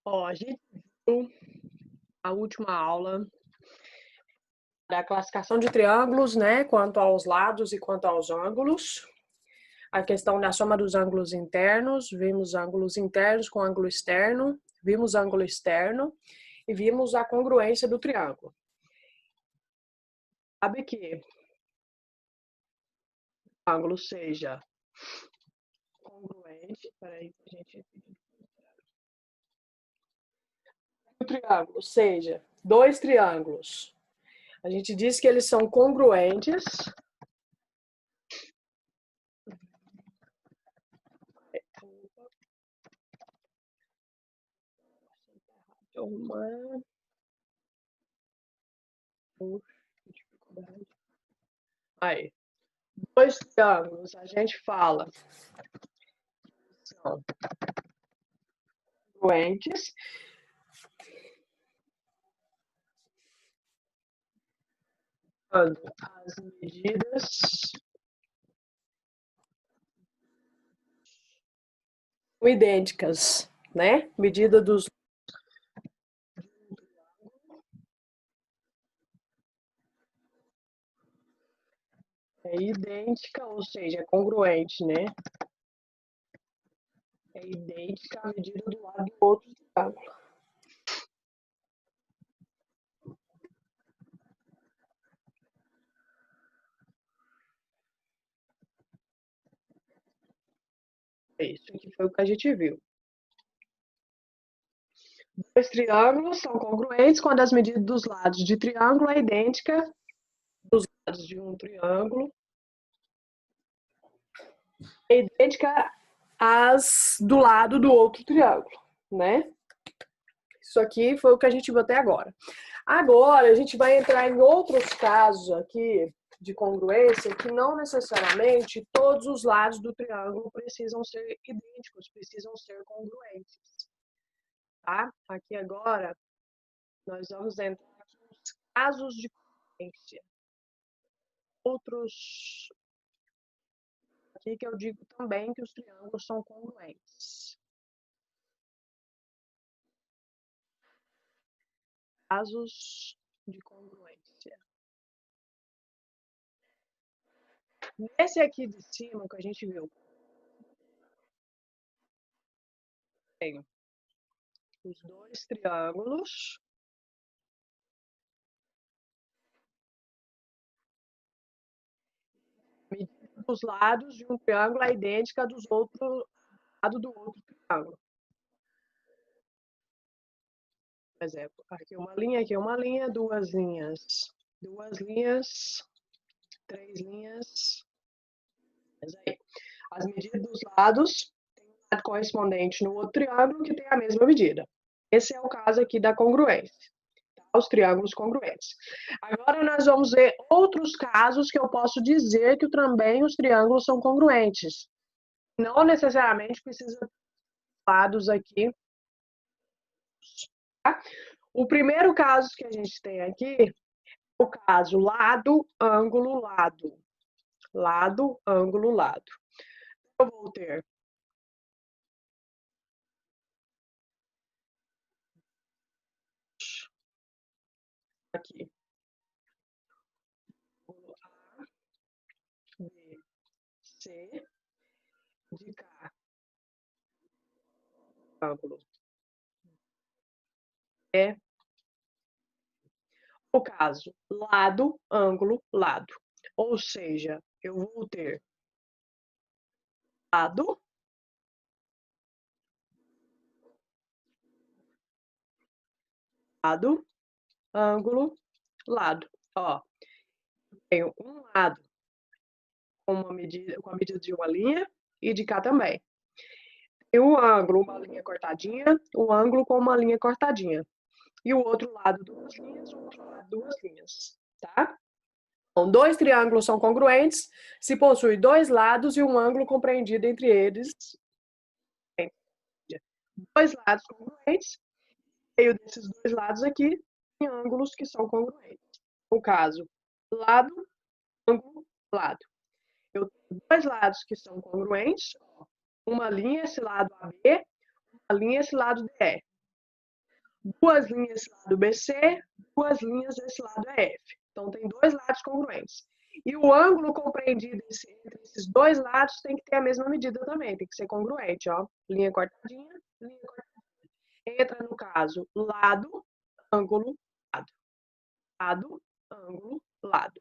Ó, a gente viu a última aula da classificação de triângulos, né, quanto aos lados e quanto aos ângulos. A questão da soma dos ângulos internos, vimos ângulos internos com ângulo externo, vimos ângulo externo e vimos a congruência do triângulo. Sabe que o ângulo seja congruente, peraí, gente, o triângulo seja dois triângulos. A gente diz que eles são congruentes. Uma dificuldade. Aí, dois triângulos, a gente fala são congruentes. Quando as medidas são idênticas, né? Medida dos é idêntica, ou seja, é congruente, né? É idêntica à medida do lado do outro triângulo. Isso aqui foi o que a gente viu. Dois triângulos são congruentes quando as medidas dos lados de triângulo é idêntica dos lados de um triângulo é idêntica às do lado do outro triângulo, né? Isso aqui foi o que a gente viu até agora. Agora a gente vai entrar em outros casos aqui de congruência que não necessariamente todos os lados do triângulo precisam ser idênticos, precisam ser congruentes, tá? Aqui agora nós vamos entrar nos casos de congruência. Outros aqui que eu digo também que os triângulos são congruentes. Casos de congruência. Nesse aqui de cima que a gente viu, tem os dois triângulos. A medida dos lados de um triângulo é idêntica dos outros lados do outro triângulo. Por exemplo, aqui uma linha, duas linhas, três linhas. As medidas dos lados têm um lado correspondente no outro triângulo que tem a mesma medida. Esse é o caso aqui da congruência. Os triângulos congruentes. Agora nós vamos ver outros casos que eu posso dizer que também os triângulos são congruentes. Não necessariamente precisa lados aqui. Tá? O primeiro caso que a gente tem aqui é o caso lado, ângulo, lado. Lado, ângulo, lado. Eu vou ter aqui A, B, C, de cá, ângulo é o caso lado, ângulo, lado. Ou seja, eu vou ter lado, lado, ângulo, lado. Ó, tenho um lado com a medida de uma linha e de cá também. E o ângulo, uma linha cortadinha, o ângulo com uma linha cortadinha. E o outro lado, duas linhas, o outro lado, duas linhas, tá? Então, dois triângulos são congruentes se possui dois lados e um ângulo compreendido entre eles. Dois lados congruentes, meio desses dois lados aqui, tem ângulos que são congruentes. No caso, lado, ângulo, lado. Eu tenho dois lados que são congruentes, uma linha esse lado AB, uma linha esse lado DE. duas linhas desse lado BC, duas linhas desse lado EF. Então, tem dois lados congruentes. E o ângulo compreendido entre esses dois lados tem que ter a mesma medida também, tem que ser congruente, ó. Linha cortadinha, linha cortadinha. Entra no caso lado, ângulo, lado. Lado, ângulo, lado.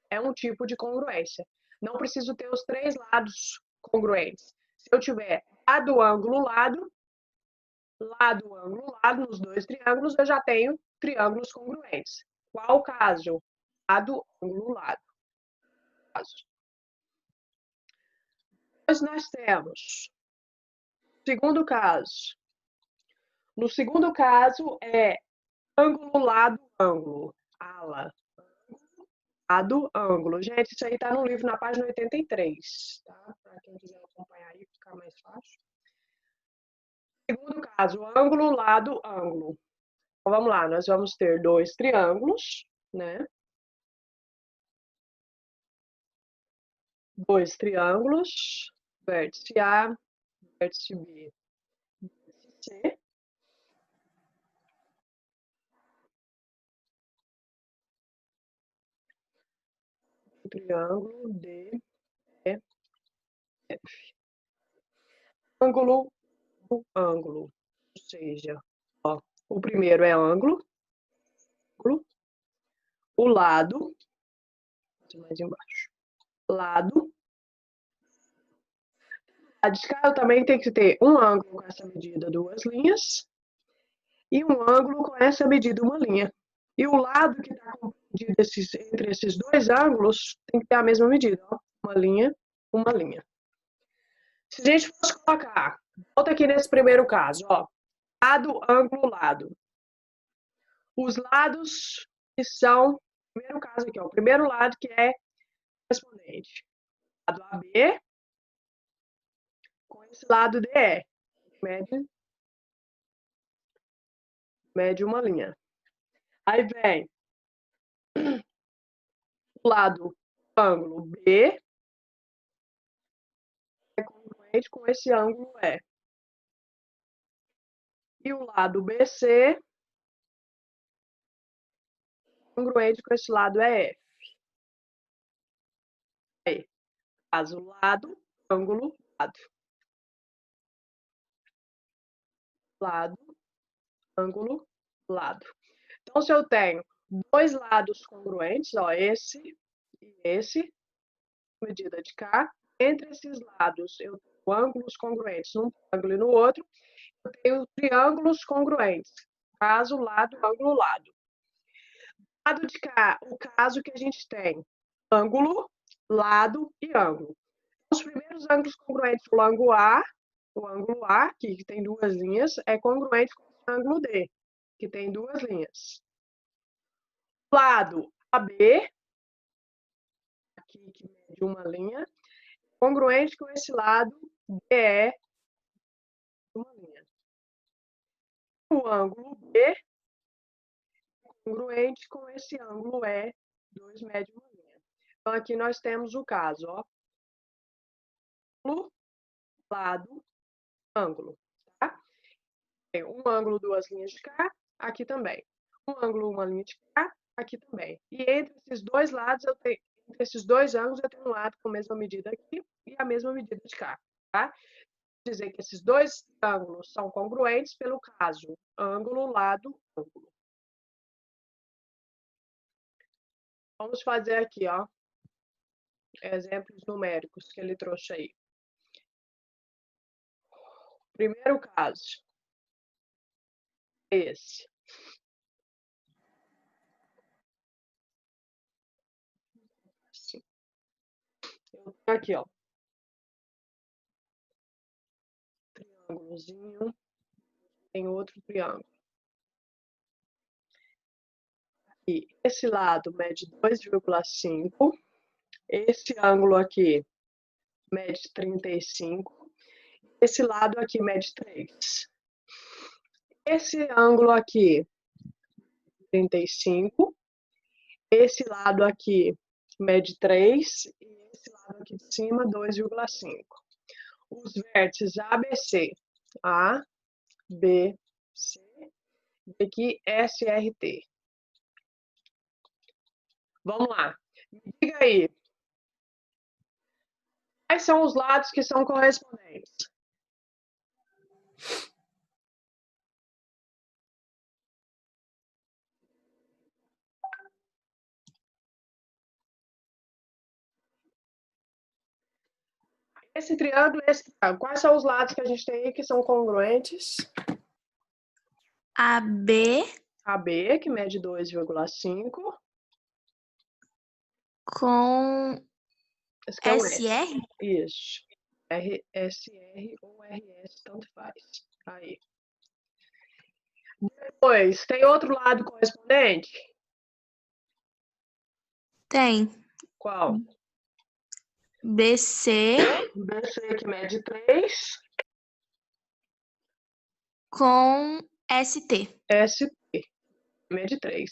É um tipo de congruência. Não preciso ter os três lados congruentes. Se eu tiver lado, ângulo, lado, lado, ângulo, lado, nos dois triângulos, eu já tenho triângulos congruentes. Qual o caso? Lado, ângulo, lado. Depois nós temos segundo caso. No segundo caso é ângulo, lado, ângulo. Ala. Lado, ângulo. Gente, isso aí tá no livro na página 83, tá? Para quem quiser acompanhar aí, ficar mais fácil. Segundo caso, ângulo, lado, ângulo. Então, vamos lá, nós vamos ter dois triângulos, né? Dois triângulos, vértice A, vértice B, vértice C. Triângulo D, E, F. Ângulo do ângulo, ou seja, ó, o primeiro é ângulo, o lado, mais embaixo, lado. A de cá também tem que ter um ângulo com essa medida, duas linhas, e um ângulo com essa medida, uma linha. E o lado que está compreendido entre esses dois ângulos tem que ter a mesma medida, ó, uma linha, uma linha. Se a gente fosse colocar, volta aqui nesse primeiro caso, ó, lado, ângulo, lado. Os lados que são, primeiro caso aqui, ó, o primeiro lado que é correspondente. Lado AB com esse lado DE. Mede uma linha. Aí vem o lado ângulo B é congruente com esse ângulo E. E o lado BC congruente com esse lado EF. Aí, caso lado, ângulo, lado. Lado, ângulo, lado. Então, se eu tenho dois lados congruentes, ó, esse e esse, medida de cá, entre esses lados eu tenho ângulos congruentes num ângulo e no outro, eu tenho triângulos congruentes, caso, lado, ângulo, lado. Lado de cá, o caso que a gente tem ângulo, lado e ângulo. Os primeiros ângulos congruentes, o ângulo A, que tem duas linhas, é congruente com o ângulo D, que tem duas linhas. O lado AB, aqui que mede uma linha, congruente com esse lado DE, uma linha. O ângulo B, congruente com esse ângulo E, 2 mede uma linha. Então, aqui nós temos o caso, ó. Ângulo, lado, ângulo, tá? Tem um ângulo, duas linhas de cá, aqui também. Um ângulo, uma linha de cá, aqui também. E entre esses dois lados, entre esses dois ângulos, eu tenho um lado com a mesma medida aqui e a mesma medida de cá, tá? Dizer que esses dois ângulos são congruentes pelo caso ângulo, lado, ângulo. Vamos fazer aqui, ó, exemplos numéricos que ele trouxe aí. Primeiro caso, esse. Assim. Eu tenho aqui, ó, triângulozinho, tem outro triângulo. E esse lado mede 2,5. Esse ângulo aqui mede 35. Esse lado aqui mede 3. Esse ângulo aqui, 35. Esse lado aqui mede 3. E esse lado aqui de cima, 2,5. Os vértices ABC. A, B, C. Aqui, SRT. Vamos lá. Me diga aí. Quais são os lados que são correspondentes? Esse triângulo e esse triângulo. Quais são os lados que a gente tem aí que são congruentes? AB AB, que mede 2,5. com Esse aqui é um S. SR? Isso. SR ou RS, tanto faz. Aí. Depois, tem outro lado correspondente? Tem Qual? BC BC, que mede 3. com ST. ST, que mede 3.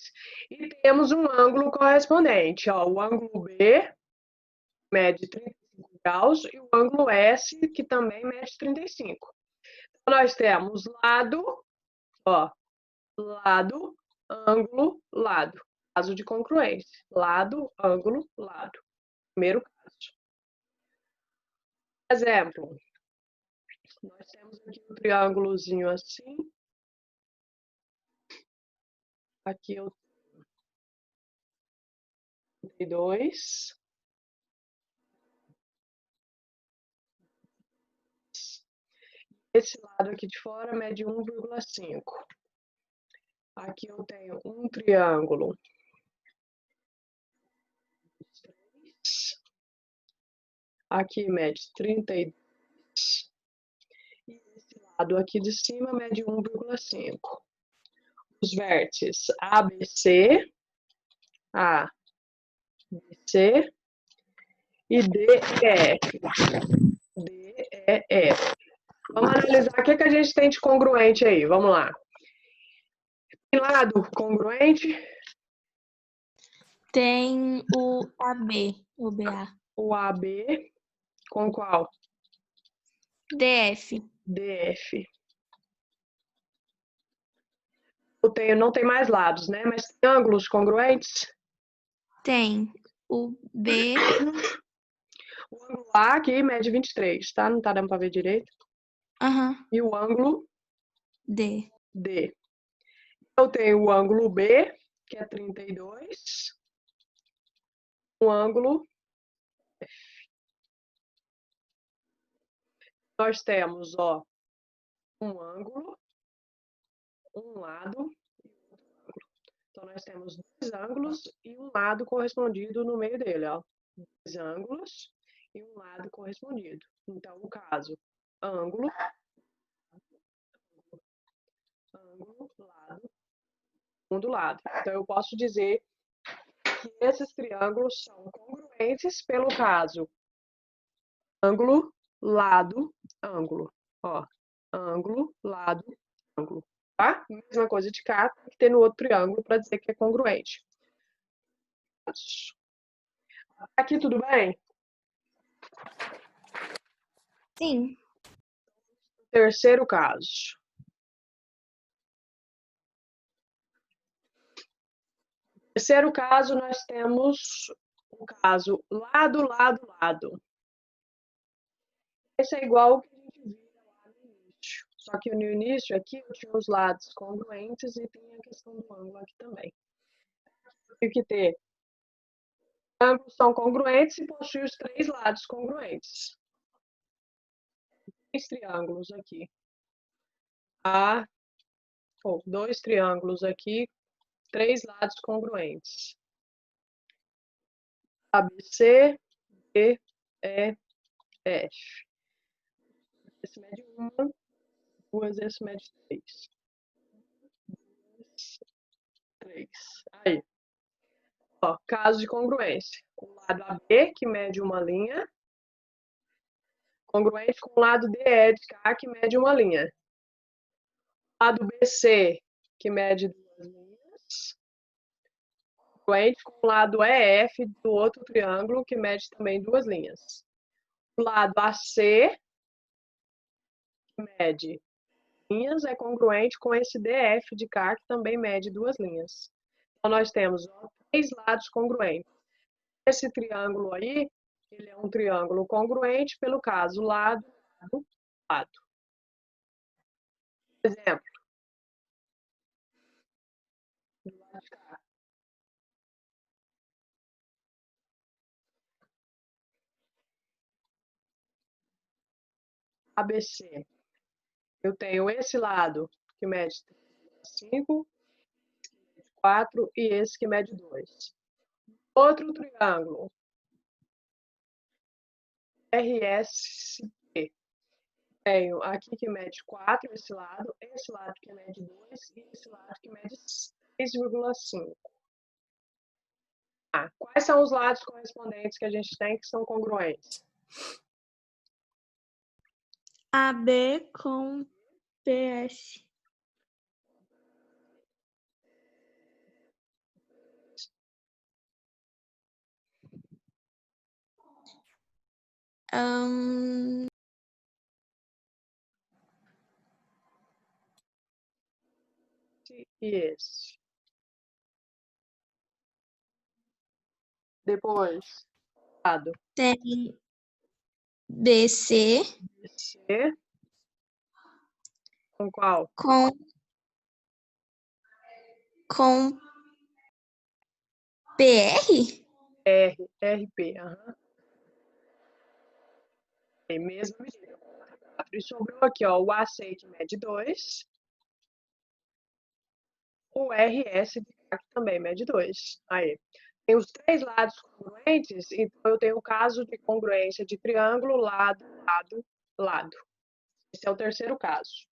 E temos um ângulo correspondente. Ó, o ângulo B mede 35 graus e o ângulo S, que também mede 35. Então, nós temos lado, ó, lado, ângulo, lado. Caso de congruência. Lado, ângulo, lado. Primeiro caso. Exemplo. Nós temos aqui um triângulozinho assim. Aqui eu tenho 2. Esse lado aqui de fora mede 1,5. Aqui eu tenho um triângulo. Aqui mede 32. E esse lado aqui de cima mede 1,5. Os vértices ABC, ABC e DEF. DEF. Vamos analisar o que a gente tem de congruente aí. Vamos lá. Tem lado congruente? Tem o AB, o BA. O AB com qual? DF. DF. Não tem mais lados, né? Mas tem ângulos congruentes? Tem o B. O ângulo A aqui mede 23, tá? Não tá dando pra ver direito. E o ângulo D. D. Eu tenho o ângulo B, que é 32. O ângulo F. Nós temos, ó, um ângulo, um lado e outro ângulo. Então, nós temos dois ângulos e um lado correspondido no meio dele, ó. Dois ângulos e um lado correspondido. Então, no caso, ângulo, lado, segundo lado. Então, eu posso dizer que esses triângulos são congruentes pelo caso ângulo, lado, ângulo. Ó, ângulo, lado, ângulo. Tá? Mesma coisa de cá, tem que ter no outro triângulo para dizer que é congruente. Aqui tudo bem? Sim. Terceiro caso. Terceiro caso, nós temos o caso lado, lado, lado. Esse é igual ao que a gente viu lá no início. Só que no início aqui eu tinha os lados congruentes e tem a questão do ângulo aqui também. Eu tenho que ter ângulos são congruentes e possuem os três lados congruentes. Três triângulos aqui. Dois triângulos aqui, três lados congruentes. ABC, D, E, F. Esse mede 1, 2, esse mede 3. 2, 3. Aí. Ó, caso de congruência. O lado AB, que mede uma linha, congruente com o lado DE de cá, que mede uma linha. O lado BC, que mede duas linhas, congruente com o lado EF do outro triângulo, que mede também duas linhas. O lado AC, que mede linhas é congruente com esse DF de cá, que também mede 2 linhas. Então, nós temos 3 lados congruentes. Esse triângulo aí, ele é um triângulo congruente pelo caso lado, lado, lado. Exemplo. Do lado de cá. ABC. Eu tenho esse lado que mede 5, 4 e esse que mede 2. Outro triângulo. RSP. Tenho aqui que mede 4, esse lado que mede 2 e esse lado que mede 6,5. Quais são os lados correspondentes que a gente tem que são congruentes? AB com PS. E esse. Depois, lado Tem BC BC. Com qual? com PR? RP. Uhum. É mesma medida. E sobrou aqui, ó, o AC que mede 2. O RS de cá que também mede 2. Aí. Tem os 3 lados congruentes, então eu tenho o caso de congruência de triângulo, lado, lado, lado. Esse é o terceiro caso.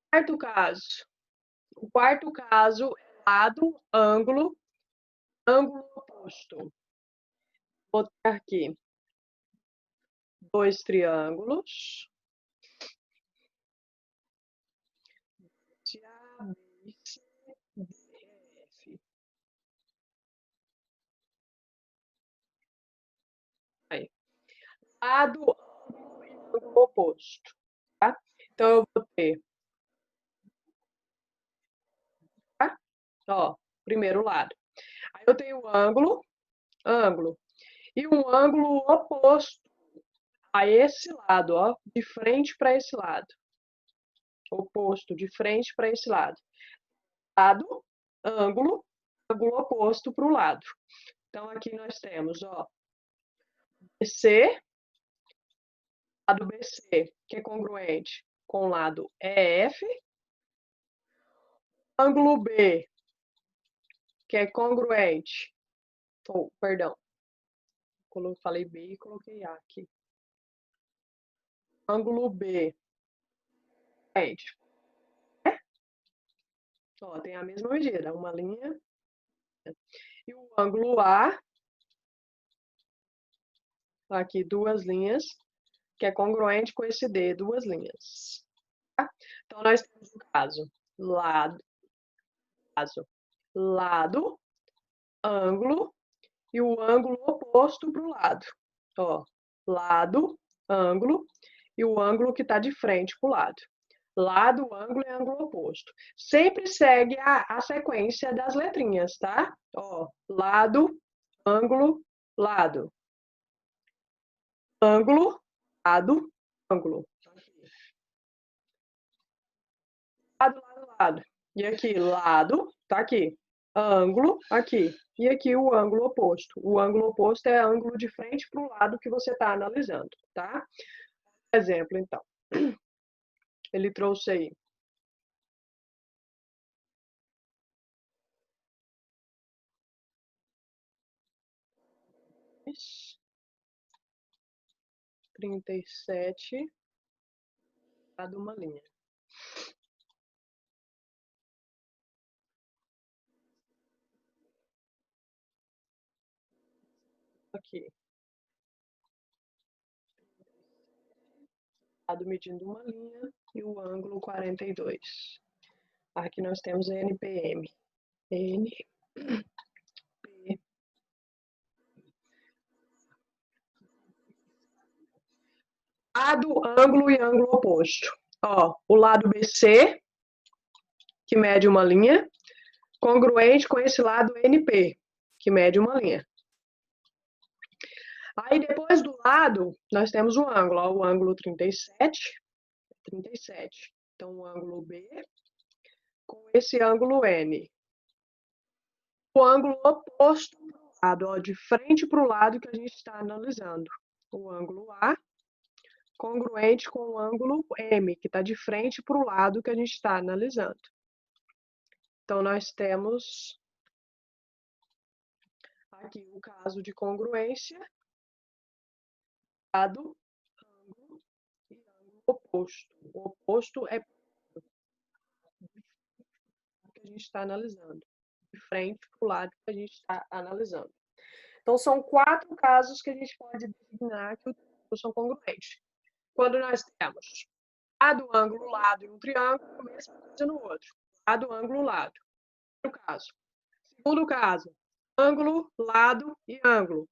Quarto caso. O quarto caso é lado, ângulo, ângulo oposto. Vou ter aqui 2 triângulos. De A, B, C, D, E, F. Aí. Lado, ângulo e ângulo oposto. Tá? Então, eu vou ter. Tá? Ó, primeiro lado. Aí eu tenho ângulo, ângulo. E um ângulo oposto a esse lado, ó, de frente para esse lado. Oposto, de frente para esse lado. Lado, ângulo, ângulo oposto para o lado. Então, aqui nós temos, ó, BC, lado BC, que é congruente com o lado EF. Ângulo B, que é congruente. Oh, perdão. Falei B e coloquei A aqui. Ângulo B. Gente, ó, tem a mesma medida, uma linha. E o ângulo A, aqui 2 linhas, que é congruente com esse D, 2 linhas. Tá? Então, nós temos o caso lado, ângulo e o ângulo oposto para o lado. Ó, lado, ângulo e o ângulo que está de frente para o lado. Lado, ângulo e ângulo oposto. Sempre segue a sequência das letrinhas, tá? Ó, lado, ângulo, lado. Ângulo, lado, ângulo. Lado, lado, lado. E aqui, lado, tá aqui. Ângulo, aqui. E aqui o ângulo oposto. O ângulo oposto é ângulo de frente para o lado que você está analisando, tá? Exemplo, então. Ele trouxe aí. Isso. 37, cada uma linha. Aqui. Lado medindo uma linha e o ângulo 42. Aqui nós temos NPM. N, P. Lado, ângulo e ângulo oposto. Ó, o lado BC, que mede uma linha, congruente com esse lado NP, que mede uma linha. Aí, depois do lado, nós temos o ângulo, ó, o ângulo 37. Então, o ângulo B com esse ângulo N. O ângulo oposto para o lado, ó, de frente para o lado que a gente está analisando. O ângulo A, congruente com o ângulo M, que está de frente para o lado que a gente está analisando. Então, nós temos aqui o caso de congruência, lado, ângulo e ângulo oposto. O oposto é o que a gente está analisando, de frente para o lado que a gente está analisando. Então, são 4 casos que a gente pode designar que são congruentes. Quando nós temos lado, ângulo, lado em um triângulo, a mesma coisa no outro. Lado, ângulo, lado. Primeiro caso. Segundo caso, ângulo, lado e ângulo.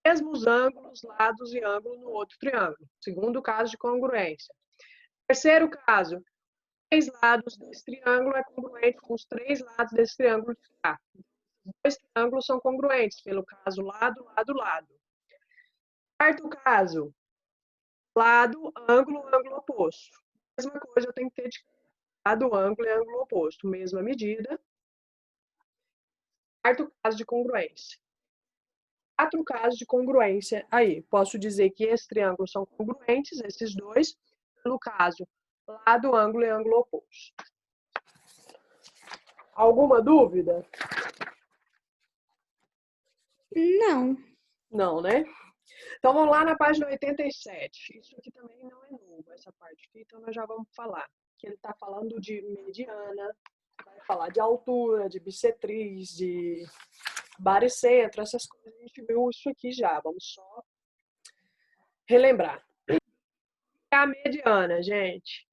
Mesmos ângulos, lados e ângulo no outro triângulo. Segundo caso de congruência. Terceiro caso, 3 lados desse triângulo é congruente com os 3 lados desse triângulo de cá. Os 2 triângulos são congruentes, pelo caso lado, lado, lado. Quarto caso, lado, ângulo, ângulo oposto. Mesma coisa eu tenho que ter de lado, ângulo e ângulo oposto. Mesma medida. Quarto caso de congruência. 4 casos de congruência aí. Posso dizer que esses triângulos são congruentes, esses dois, pelo caso lado, ângulo e ângulo oposto. Alguma dúvida? Não. Não, né? Então, vamos lá na página 87. Isso aqui também não é novo, essa parte aqui, então nós já vamos falar. Que ele está falando de mediana, vai falar de altura, de bissetriz, de baricentro, essas coisas. A gente viu isso aqui já, vamos só relembrar. É a mediana, gente.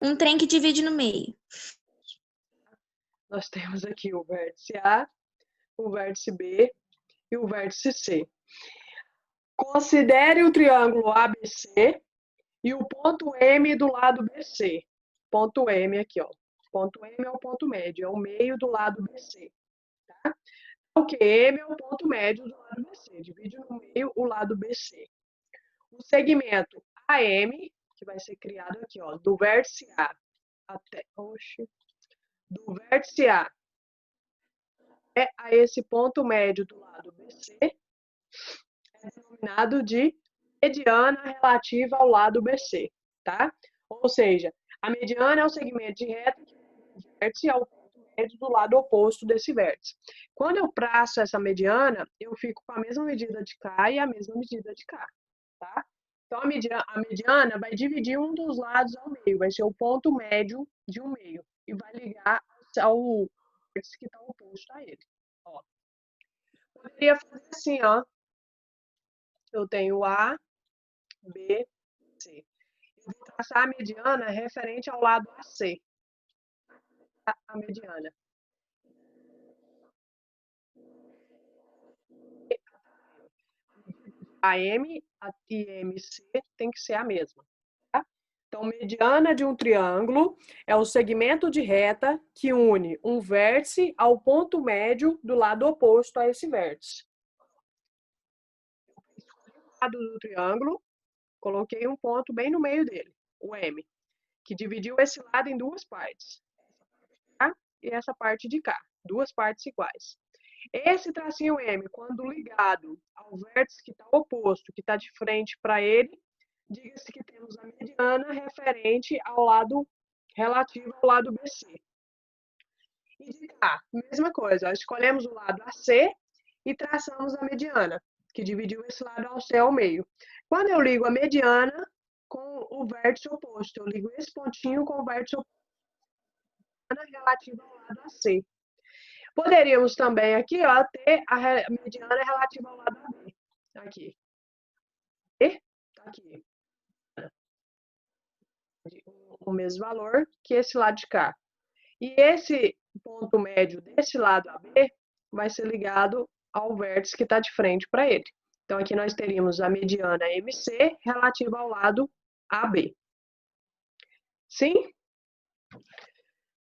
Um trem que divide no meio. Nós temos aqui o vértice A, o vértice B e o vértice C. Considere o triângulo ABC e o ponto M do lado BC. Ponto M aqui, ó. Ponto M é o ponto médio, é o meio do lado BC. Tá? O que M é o ponto médio do lado BC. Divide no meio o lado BC. O segmento AM, que vai ser criado aqui, ó, do vértice A até... Oxe, do vértice A a esse ponto médio do lado BC, é denominado de mediana relativa ao lado BC, tá? Ou seja, a mediana é o segmento de reta que o vértice ao ponto médio do lado oposto desse vértice. Quando eu traço essa mediana, eu fico com a mesma medida de cá e a mesma medida de cá, tá? Então, a mediana vai dividir um dos lados ao meio, vai ser o ponto médio de um meio, e vai ligar ao vértice que está oposto a ele. Ó. Poderia fazer assim, ó. Eu tenho A, B, C. Eu vou traçar a mediana referente ao lado AC. A mediana. AM e MC tem que ser a mesma. Tá? Então, mediana de um triângulo é o segmento de reta que une um vértice ao ponto médio do lado oposto a esse vértice. O lado do triângulo, coloquei um ponto bem no meio dele, o M, que dividiu esse lado em duas partes. Tá? E essa parte de cá, duas partes iguais. Esse tracinho M, quando ligado ao vértice que está oposto, que está de frente para ele, diga-se que temos a mediana referente ao lado relativo ao lado BC. E de cá, mesma coisa, escolhemos o lado AC e traçamos a mediana, que dividiu esse lado AC ao meio. Quando eu ligo a mediana com o vértice oposto, eu ligo esse pontinho com o vértice oposto relativo ao lado AC. Poderíamos também aqui, ó, ter a mediana relativa ao lado AB. Aqui. E tá aqui. O mesmo valor que esse lado de cá. E esse ponto médio desse lado AB vai ser ligado ao vértice que está de frente para ele. Então, aqui nós teríamos a mediana MC relativa ao lado AB. Sim?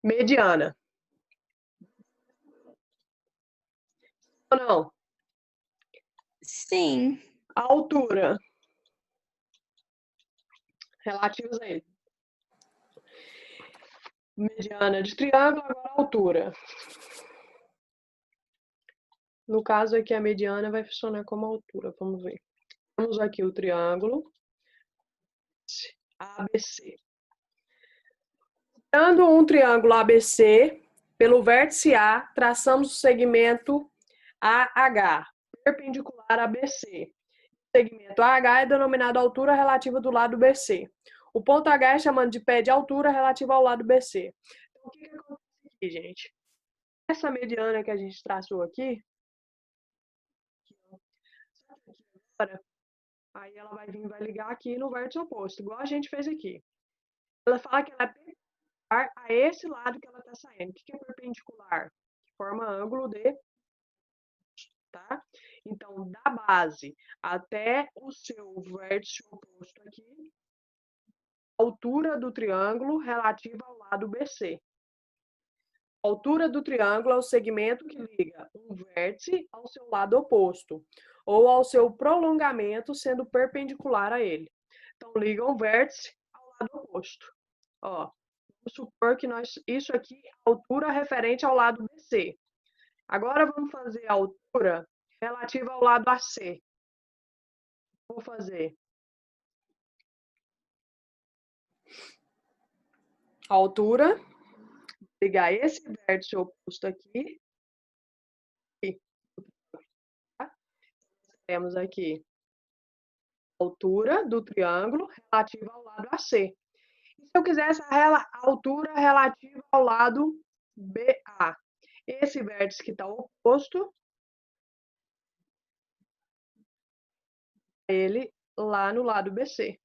Mediana. Ou não? Sim. A altura. Relativos a ele. Mediana de triângulo, agora a altura. No caso aqui, a mediana vai funcionar como altura. Vamos ver. Temos aqui o triângulo ABC. Dando um triângulo ABC, pelo vértice A, traçamos o segmento AH, perpendicular a BC. O segmento AH é denominado altura relativa do lado BC. O ponto H é chamado de pé de altura relativa ao lado BC. Então, o que acontece aqui, gente? Essa mediana que a gente traçou aqui, agora, aí ela vai vir e vai ligar aqui no vértice oposto, igual a gente fez aqui. Ela fala que ela é perpendicular a esse lado que ela está saindo. O que é perpendicular? Que forma ângulo de... Tá? Então, da base até o seu vértice oposto aqui, a altura do triângulo relativa ao lado BC. A altura do triângulo é o segmento que liga um vértice ao seu lado oposto, ou ao seu prolongamento sendo perpendicular a ele. Então, liga um vértice ao lado oposto. Ó, vamos supor que isso aqui é a altura referente ao lado BC. Agora, vamos fazer a altura relativa ao lado AC. Vou fazer a altura, pegar esse vértice oposto aqui, tá? Temos aqui a altura do triângulo relativa ao lado AC. E se eu quisesse a altura relativa ao lado BA? Esse vértice que está oposto, ele lá no lado BC.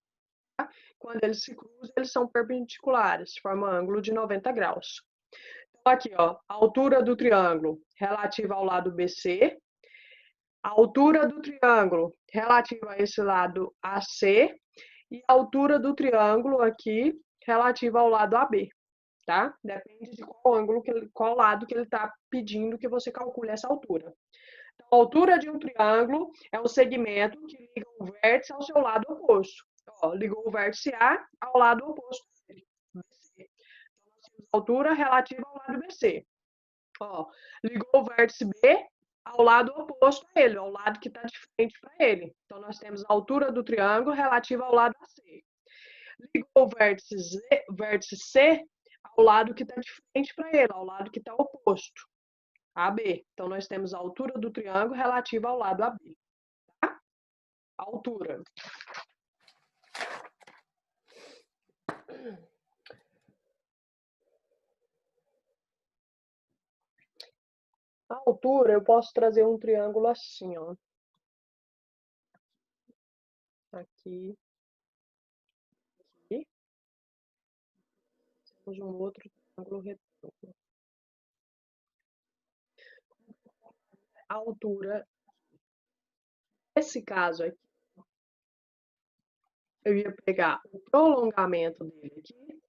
Tá? Quando eles se cruzam, eles são perpendiculares, formam ângulo de 90 graus. Então, aqui, ó, a altura do triângulo relativa ao lado BC, a altura do triângulo relativa a esse lado AC e a altura do triângulo aqui relativa ao lado AB, tá? Depende de qual ângulo, qual lado que ele está pedindo que você calcule essa altura. Então, a altura de um triângulo é o segmento que liga o vértice ao seu lado oposto. Ó, ligou o vértice A ao lado oposto dele, BC. Então, nós temos a altura relativa ao lado BC. Ó, ligou o vértice B ao lado oposto a ele, ao lado que está de frente para ele. Então, nós temos a altura do triângulo relativa ao lado AC. Ligou o vértice C ao lado que está de frente para ele, ao lado que está oposto. AB. Então, nós temos a altura do triângulo relativa ao lado AB. Tá? Altura. A altura, eu posso trazer um triângulo assim, ó. Aqui. Aqui. Temos um outro triângulo retângulo. A altura. Nesse caso aqui, eu ia pegar o prolongamento dele aqui,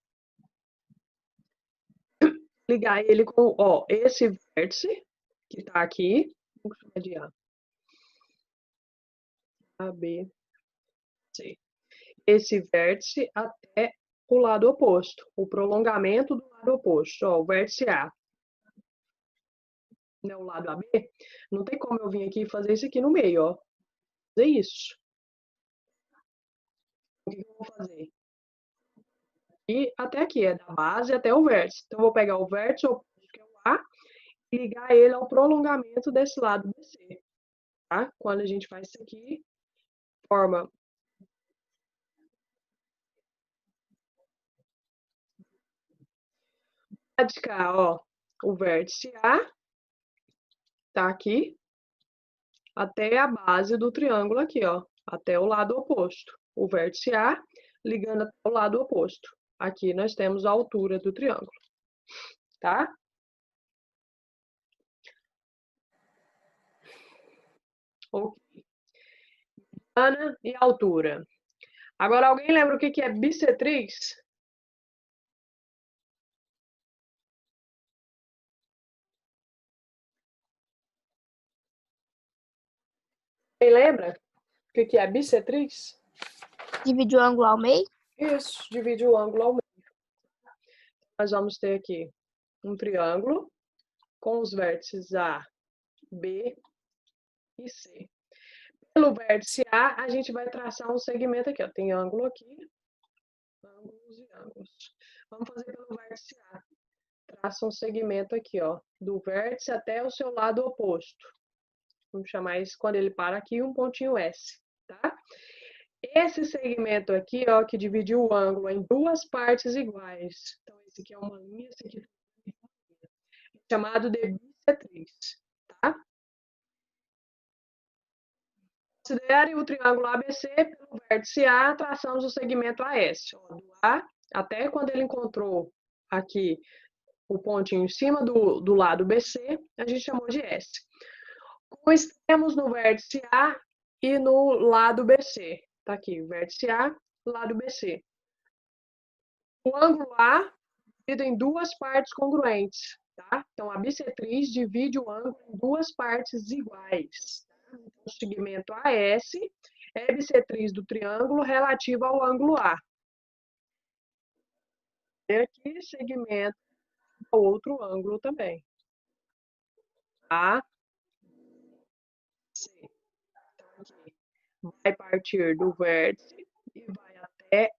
ligar ele com, ó, esse vértice que tá aqui, vamos chamar de A, B, C. Esse vértice até o lado oposto, o prolongamento do lado oposto, ó, o vértice A. Né, o lado AB, não tem como eu vir aqui e fazer isso aqui no meio, ó. Fazer isso. O que eu vou fazer? E até aqui, é da base até o vértice. Então, eu vou pegar o vértice oposto, que é o A, e ligar ele ao prolongamento desse lado BC. Tá? Quando a gente faz isso aqui, forma de cá, ó, o vértice A tá aqui até a base do triângulo aqui, ó, até o lado oposto. O vértice A ligando até o lado oposto. Aqui nós temos a altura do triângulo, tá? Ok. Mediana e altura. Agora, alguém lembra o que é bissetriz? Quem lembra o que é bissetriz? Divide o ângulo ao meio? Isso, divide o ângulo ao meio. Nós vamos ter aqui um triângulo com os vértices A, B e C. Pelo vértice A, a gente vai traçar um segmento aqui, ó. Tem ângulo aqui, ângulos e ângulos. Vamos fazer pelo vértice A. Traça um segmento aqui, ó, do vértice até o seu lado oposto. Vamos chamar isso, quando ele para aqui, um pontinho S, tá? Esse segmento aqui, ó, que dividiu o ângulo em duas partes iguais. Então, esse aqui é uma linha, esse aqui é uma linha. É chamado de bissetriz, tá? Considere o triângulo ABC pelo vértice A, traçamos o segmento AS. Ó, do A até quando ele encontrou aqui o pontinho em cima do lado BC, a gente chamou de S. Com extremos no vértice A e no lado BC. Tá aqui, vértice A, lado BC. O ângulo A dividido em duas partes congruentes, tá? Então, a bissetriz divide o ângulo em duas partes iguais. Tá? Então, o segmento AS é bissetriz do triângulo relativa ao ângulo A. E aqui, segmento ao outro ângulo também. A, C. Então, aqui, vai partir do vértice e vai até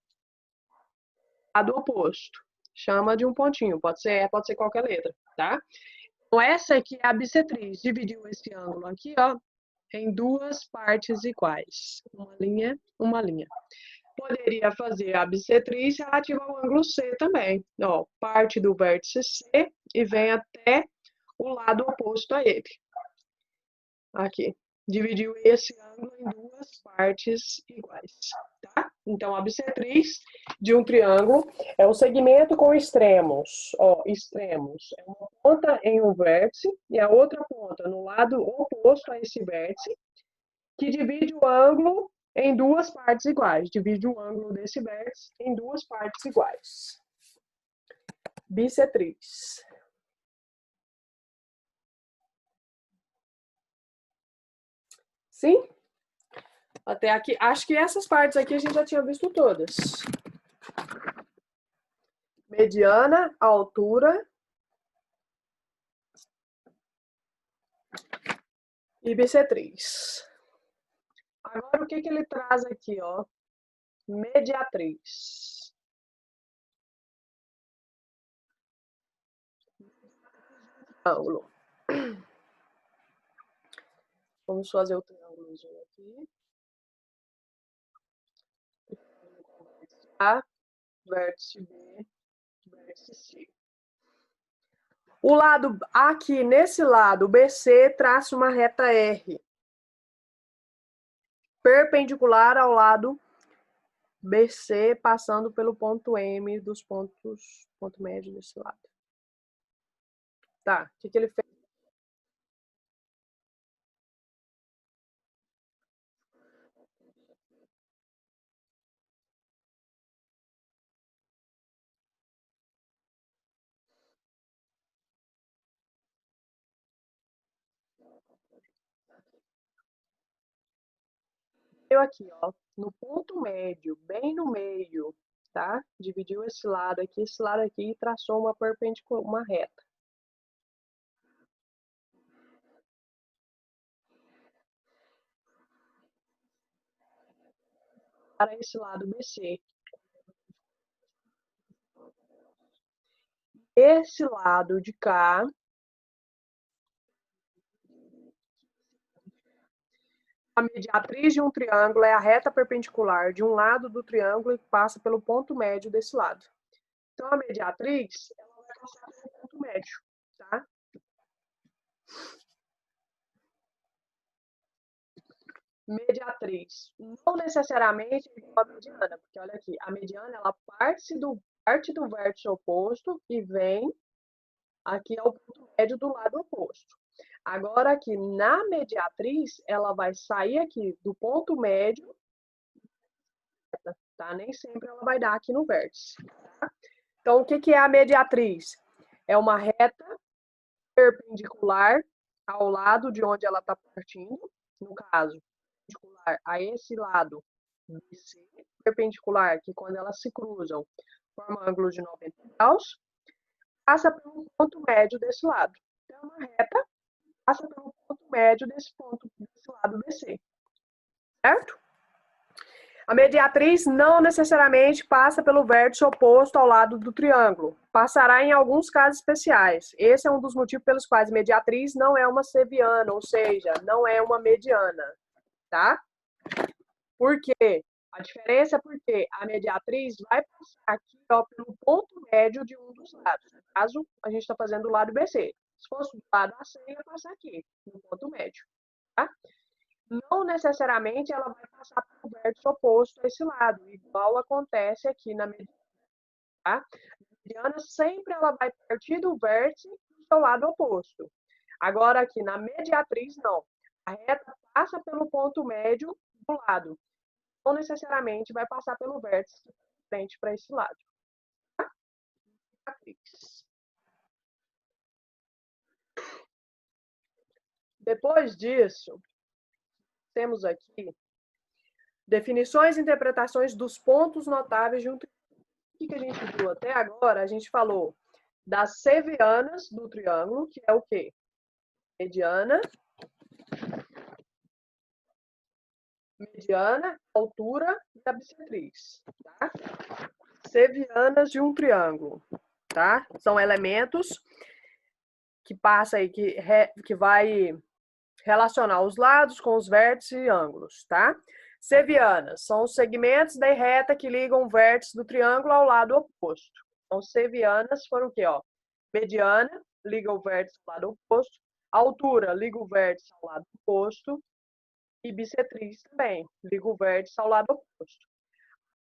o lado oposto. Chama de um pontinho, pode ser qualquer letra, tá? Então, essa aqui é a bissetriz. Dividiu esse ângulo aqui, ó, em duas partes iguais. Uma linha, uma linha. Poderia fazer a bissetriz relativa ao ângulo C também. Ó, parte do vértice C e vem até o lado oposto a ele. Aqui. Dividiu esse ângulo em duas partes iguais, tá? Então, a bissetriz de um triângulo é um segmento com extremos. Ó, extremos. É uma ponta em um vértice e a outra ponta no lado oposto a esse vértice, que divide o ângulo em duas partes iguais. Divide o ângulo desse vértice em duas partes iguais. Bissetriz. Sim? Até aqui, acho que essas partes aqui a gente já tinha visto todas. Mediana, altura e bissetriz. Agora, o que ele traz aqui, ó? Mediatriz. Ângulo. Vamos fazer o triângulozinho aqui. A, vértice B, vértice C. O lado aqui, nesse lado, BC, traça uma reta R. Perpendicular ao lado BC, passando pelo ponto M dos ponto médio desse lado. Tá, o que ele fez? Eu aqui, ó, no ponto médio, bem no meio, tá? Dividiu esse lado aqui e traçou uma perpendicular, uma reta. Para esse lado BC. Esse lado de cá, a mediatriz de um triângulo é a reta perpendicular de um lado do triângulo e passa pelo ponto médio desse lado. Então, a mediatriz, ela vai passar pelo ponto médio, tá? Mediatriz. Não necessariamente igual a mediana, porque olha aqui, a mediana, ela parte do vértice oposto e vem aqui ao ponto médio do lado oposto. Agora aqui na mediatriz, ela vai sair aqui do ponto médio, tá? Nem sempre ela vai dar aqui no vértice. Tá? Então, o que é a mediatriz? É uma reta perpendicular ao lado de onde ela está partindo, no caso, perpendicular a esse lado BC, perpendicular, que quando elas se cruzam, forma um ângulo de 90 graus, passa pelo ponto médio desse lado. Então, uma reta passa pelo ponto médio desse lado BC, certo? A mediatriz não necessariamente passa pelo vértice oposto ao lado do triângulo. Passará em alguns casos especiais. Esse é um dos motivos pelos quais a mediatriz não é uma seviana, ou seja, não é uma mediana, tá? Por quê? A diferença é porque a mediatriz vai passar aqui, ó, pelo ponto médio de um dos lados. No caso, a gente está fazendo do lado BC. Se fosse do lado AC, ia passar aqui, no ponto médio, tá? Não necessariamente ela vai passar pelo vértice oposto a esse lado, igual acontece aqui na mediana. Tá? A mediana sempre ela vai partir do vértice do seu lado oposto. Agora aqui na mediatriz, não. A reta passa pelo ponto médio do lado. Não necessariamente vai passar pelo vértice frente para esse lado. Tá? Mediatriz. Depois disso, temos aqui definições e interpretações dos pontos notáveis de um triângulo. O que a gente viu até agora? A gente falou das sevianas do triângulo, que é o quê? Mediana, altura e a bissetriz. Tá? Sevianas de um triângulo, tá? São elementos que passa aí, que vai relacionar os lados com os vértices e ângulos, tá? Sevianas são os segmentos da reta que ligam o vértice do triângulo ao lado oposto. Então, sevianas foram o quê? Ó? Mediana liga o vértice ao lado oposto, altura liga o vértice ao lado oposto e bissetriz também liga o vértice ao lado oposto.